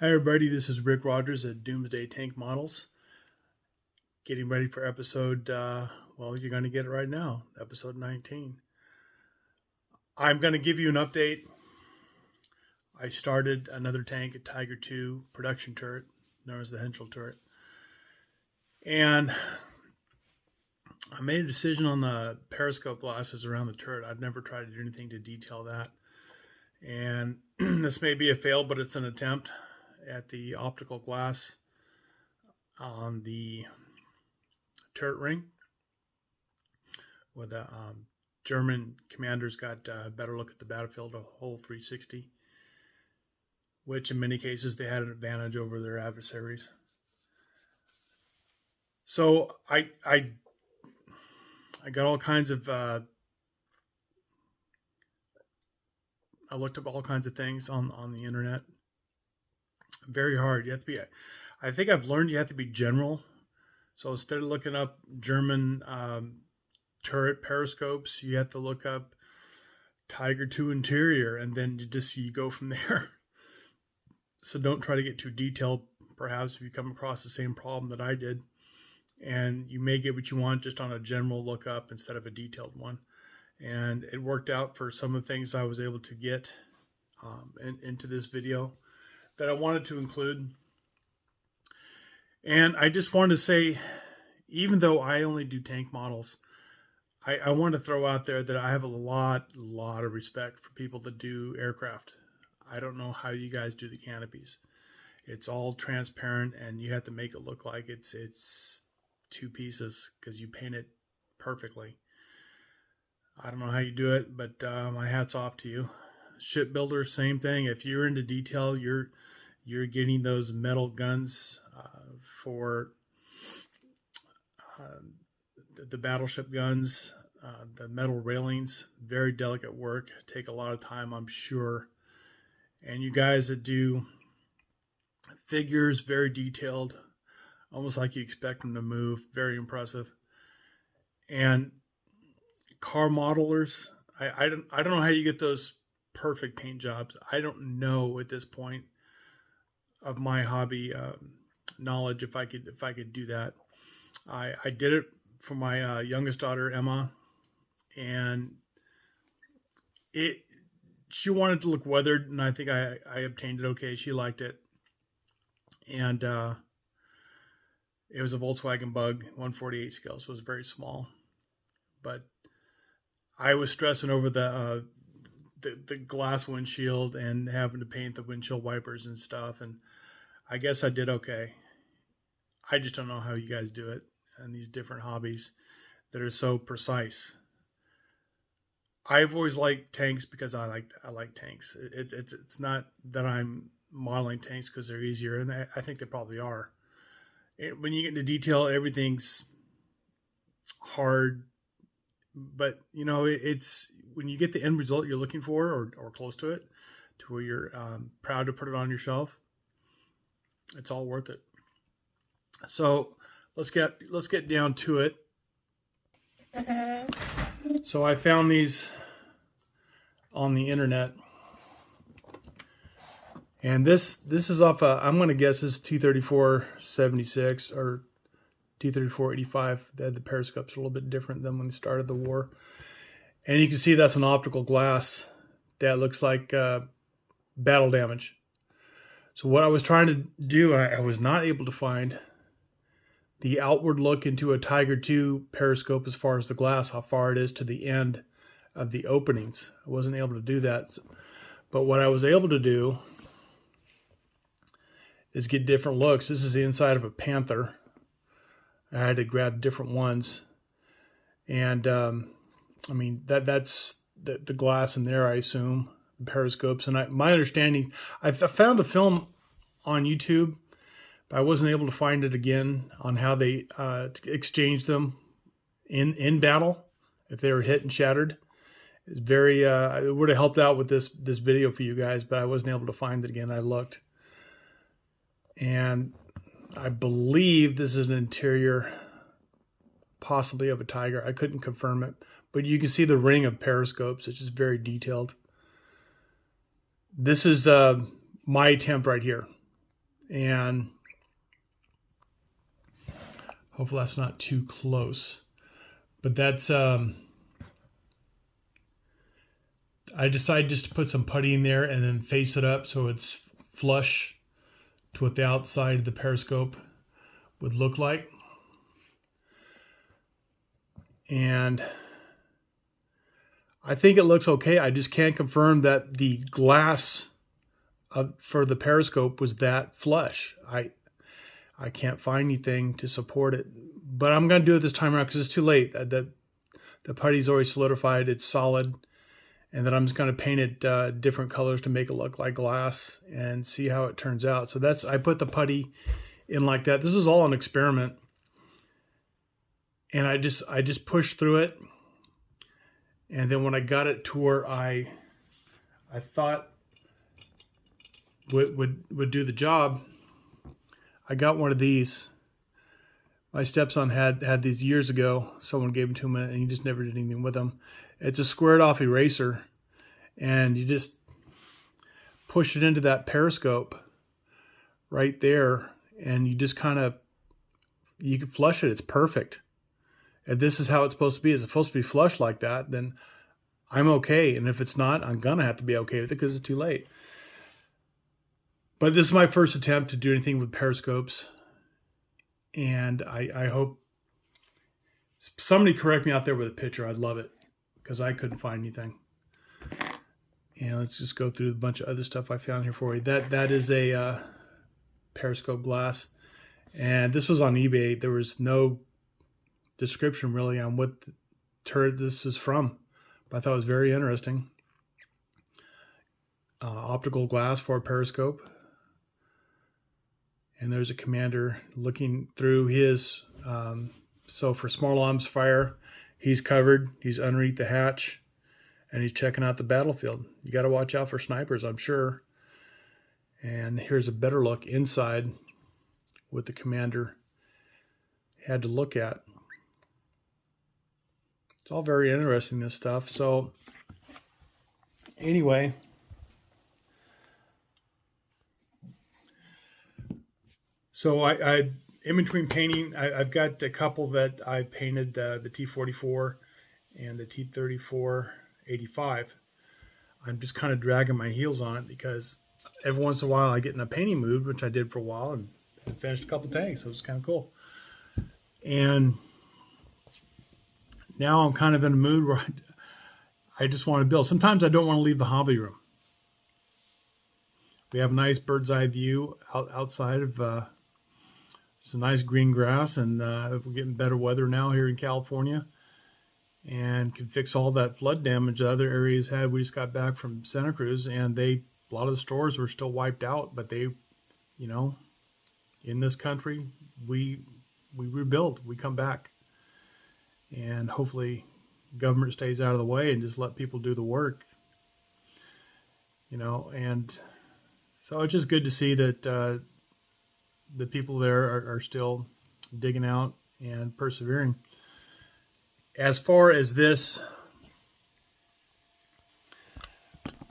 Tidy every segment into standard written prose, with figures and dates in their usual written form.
Hi everybody, this is Rick Rogers at Doomsday Tank Models. Getting ready for episode, well, you're going to get it right now, episode 19. I'm going to give you an update. I started another tank, a Tiger II production turret, known as the Henschel turret. And I made a decision on the Periscope glasses around the turret. I've never tried to do anything to detail that. And this may be a fail, but it's an attempt at the optical glass on the turret ring, where the German commanders got a better look at the battlefield, a whole 360, which in many cases they had an advantage over their adversaries. So I got all kinds of I looked up all kinds of things on the internet. Very hard. You have to be, I think I've learned you have to be general. So instead of looking up German turret periscopes, you have to look up Tiger II interior, and then you go from there. So don't try to get too detailed, perhaps, if you come across the same problem that I did. And you may get what you want just on a general lookup instead of a detailed one. And it worked out for some of the things I was able to get into this video that I wanted to include. And I just wanted to say, even though I only do tank models, I want to throw out there that I have a lot of respect for people that do aircraft. I don't know how you guys do the canopies. It's all transparent, and you have to make it look like it's two pieces because you paint it perfectly. I don't know how you do it, but my hat's off to you. Shipbuilders, same thing. If you're into detail, you're getting those metal guns for the battleship guns, the metal railings. Very delicate work. Take a lot of time, I'm sure. And you guys that do figures, very detailed, almost like you expect them to move. Very impressive. And car modelers, I don't know how you get those perfect paint jobs. I don't know at this point of my hobby knowledge if I could do that. I did it for my youngest daughter, Emma, and she wanted to look weathered, and I think I obtained it okay. She liked it. And it was a Volkswagen Bug 148 scale, so it was very small. But I was stressing over the glass windshield and having to paint the windshield wipers and stuff, and I guess I did okay. I just don't know how you guys do it and these different hobbies that are so precise. I've always liked tanks because I like tanks. It's not that I'm modeling tanks because they're easier, and I think they probably are. When you get into detail, everything's hard. But, you know, it's when you get the end result you're looking for, or close to it, to where you're proud to put it on your shelf, it's all worth it. So let's get down to it. So I found these on the internet, and this is off I'm going to guess this is 234.76 or 234.85. The periscope's a little bit different than when they started the war. And you can see that's an optical glass that looks like battle damage. So what I was trying to do, I was not able to find the outward look into a Tiger II periscope as far as the glass, how far it is to the end of the openings. I wasn't able to do that. But what I was able to do is get different looks. This is the inside of a Panther. I had to grab different ones, and I mean that's the glass in there, I assume, the periscopes. And my understanding, I found a film on YouTube, but I wasn't able to find it again on how they exchanged them in battle if they were hit and shattered. It's very it would have helped out with this video for you guys, but I wasn't able to find it again. I looked, and I believe this is an interior, possibly of a Tiger. I couldn't confirm it, but you can see the ring of periscopes. It's just very detailed. This is my attempt right here. And hopefully that's not too close. But that's, I decided just to put some putty in there and then face it up so it's flush to what the outside of the periscope would look like. And I think it looks okay. I just can't confirm that the glass for the periscope was that flush. I can't find anything to support it, but I'm going to do it this time around because it's too late. The putty's already solidified. It's solid. And then I'm just going to paint it different colors to make it look like glass and see how it turns out. So I put the putty in like that. This was all an experiment. And I just pushed through it. And then when I got it to where I thought would do the job, I got one of these. My stepson had these years ago. Someone gave them to him, and he just never did anything with them. It's a squared off eraser, and you just push it into that periscope right there, and you just you can flush it. It's perfect. If this is how it's supposed to be, is it supposed to be flush like that, then I'm okay. And if it's not, I'm going to have to be okay with it because it's too late. But this is my first attempt to do anything with periscopes. And I hope somebody correct me out there with a picture. I'd love it because I couldn't find anything. And let's just go through a bunch of other stuff I found here for you. That is a periscope glass. And this was on eBay. There was no description really on what turret this is from, but I thought it was very interesting. Optical glass for a periscope, and there's a commander looking through his so for small arms fire, he's covered, he's underneath the hatch, and he's checking out the battlefield. You got to watch out for snipers, I'm sure. And here's a better look inside what the commander had to look at. It's all very interesting, this stuff. So anyway, so I in between painting, I've got a couple that I painted, the T44 and the T34-85. I'm just kind of dragging my heels on it because every once in a while I get in a painting mood, which I did for a while, and I finished a couple tanks, so it was kind of cool. And now I'm kind of in a mood where I just want to build. Sometimes I don't want to leave the hobby room. We have a nice bird's eye view outside of some nice green grass, and we're getting better weather now here in California, and can fix all that flood damage that other areas had. We just got back from Santa Cruz, and a lot of the stores were still wiped out, but they, in this country, we rebuild, we come back. And hopefully government stays out of the way and just let people do the work, and so it's just good to see that the people there are still digging out and persevering. As far as this,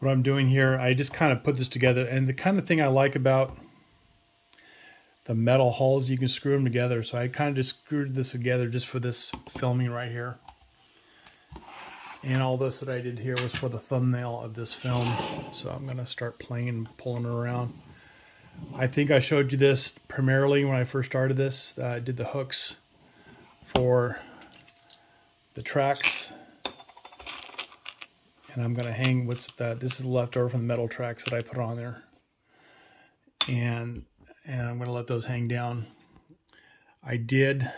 what I'm doing here, I just kind of put this together, and the kind of thing I like about the metal hulls, you can screw them together. So I kind of just screwed this together just for this filming right here. And all this that I did here was for the thumbnail of this film. So I'm going to start playing and pulling it around. I think I showed you this primarily when I first started this. I did the hooks for the tracks. And I'm going to hang this is the leftover from the metal tracks that I put on there. And I'm going to let those hang down. I did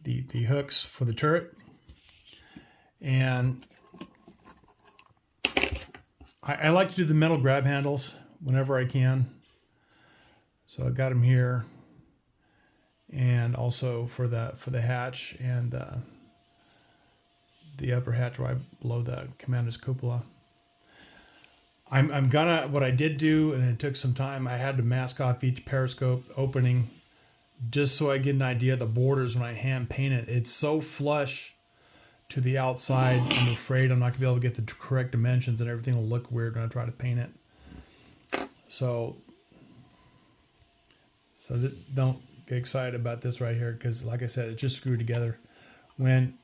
the hooks for the turret, and I like to do the metal grab handles whenever I can. So I got them here, and also for the hatch and the upper hatch right below the commander's cupola. What I did do, and it took some time, I had to mask off each periscope opening just so I get an idea of the borders when I hand paint it. It's so flush to the outside, I'm afraid I'm not going to be able to get the correct dimensions, and everything will look weird when I try to paint it. So don't get excited about this right here, because like I said, it's just screwed together. When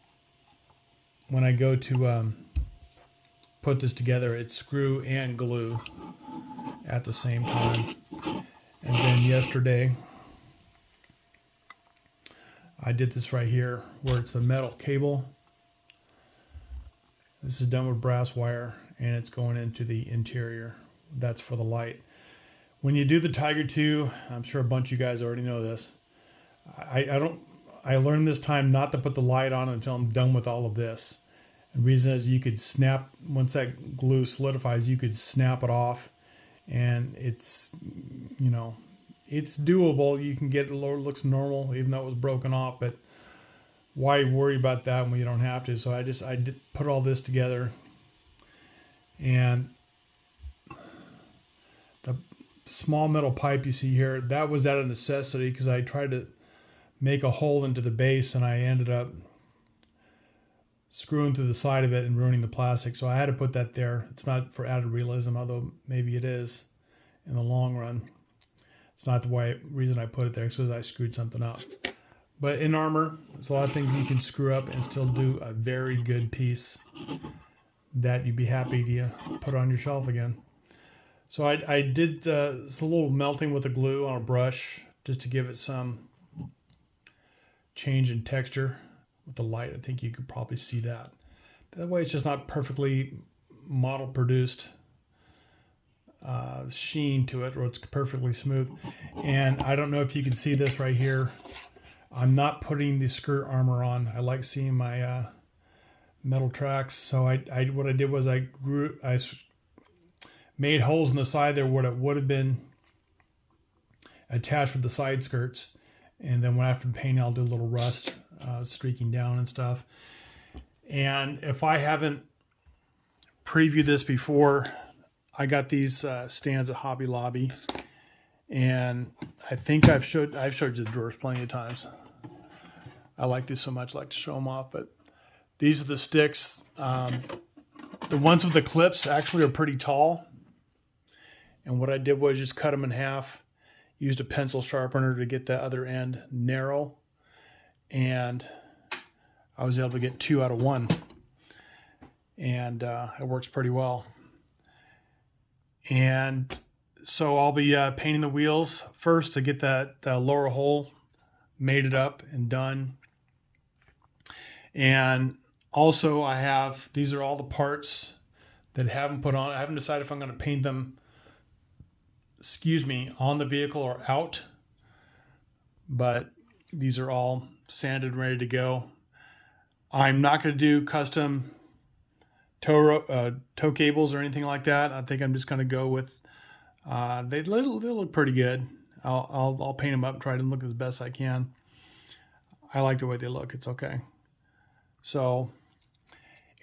I go to put this together, it's screw and glue at the same time. And then yesterday I did this right here where it's the metal cable. This is done with brass wire, and it's going into the interior. That's for the light. When you do the Tiger 2, I'm sure a bunch of you guys already know this. I learned this time not to put the light on until I'm done with all of this. And the reason is you could snap, once that glue solidifies, you could snap it off, and it's, you know, it's doable. You can get it, looks normal even though it was broken off, but why worry about that when you don't have to? So I did put all this together, and the small metal pipe you see here, that was out of necessity because I tried to make a hole into the base and I ended up screwing through the side of it and ruining the plastic. So I had to put that there. It's not for added realism, although maybe it is in the long run. It's not the reason I put it there, because I screwed something up. But in armor, there's a lot of things you can screw up and still do a very good piece that you'd be happy to put on your shelf again. So I did a little melting with the glue on a brush just to give it some change in texture with the light. I think you could probably see that. That way it's just not perfectly model produced sheen to it, or it's perfectly smooth. And I don't know if you can see this right here. I'm not putting the skirt armor on. I like seeing my metal tracks. So what I did was I made holes in the side there where it would have been attached with the side skirts. And then when after the painting, I'll do a little rust streaking down and stuff. And if I haven't previewed this before, I got these stands at Hobby Lobby, and I think I've showed you the drawers plenty of times. I like these so much, I like to show them off. But these are the sticks. The ones with the clips actually are pretty tall, and what I did was just cut them in half, used a pencil sharpener to get the other end narrow, and I was able to get 2 out of 1, and it works pretty well. And so I'll be painting the wheels first to get that lower hole mated up and done. And also I have, these are all the parts that I haven't put on. I haven't decided if I'm going to paint them, on the vehicle or out. But these are all sanded and ready to go. I'm not going to do custom tow cables or anything like that. I think I'm just going to go with, they look pretty good. I'll paint them up and try to look as best I can. I like the way they look. It's okay. So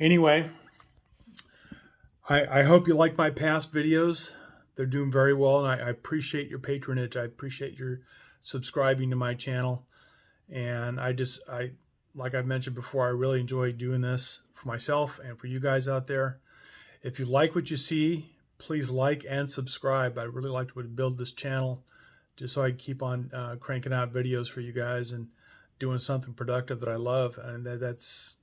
anyway, I hope you like my past videos. They're doing very well, and I appreciate your patronage. I appreciate your subscribing to my channel. And like I've mentioned before, I really enjoy doing this for myself and for you guys out there. If you like what you see, please like and subscribe. I really like to build this channel just so I can keep on cranking out videos for you guys and doing something productive that I love. And that's,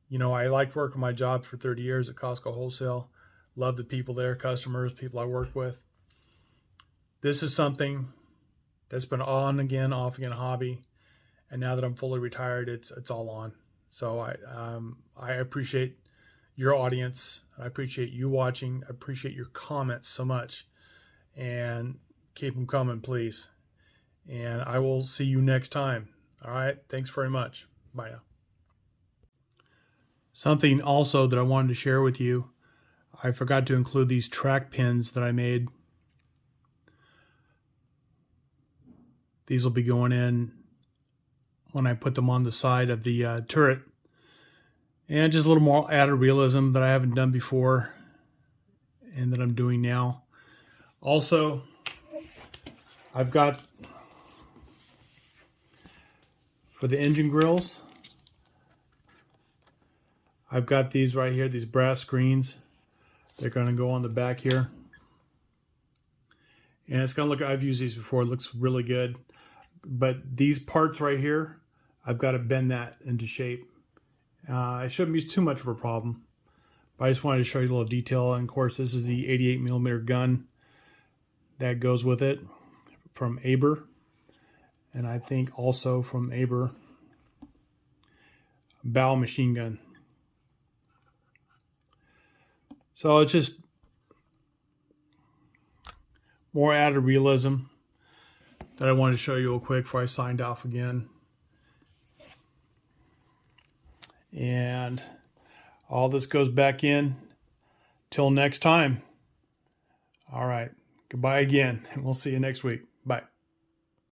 you know, I liked working my job for 30 years at Costco Wholesale. Love the people there, customers, people I work with. This is something that's been on again, off again hobby. And now that I'm fully retired, it's all on. So I appreciate your audience. I appreciate you watching. I appreciate your comments so much. And keep them coming, please. And I will see you next time. All right. Thanks very much. Bye now. Something also that I wanted to share with you. I forgot to include these track pins that I made. These will be going in when I put them on the side of the turret. And just a little more added realism that I haven't done before and that I'm doing now. Also, I've got, for the engine grills, I've got these right here, these brass screens. They're going to go on the back here. And it's going to look, I've used these before, it looks really good. But these parts right here, I've got to bend that into shape. I shouldn't be too much of a problem, but I just wanted to show you a little detail. And of course, this is the 88mm gun that goes with it from Aber. And I think also from Aber, bow machine gun. So it's just more added realism that I wanted to show you real quick before I signed off again. And all this goes back in. Till next time. All right. Goodbye again, and we'll see you next week. Bye.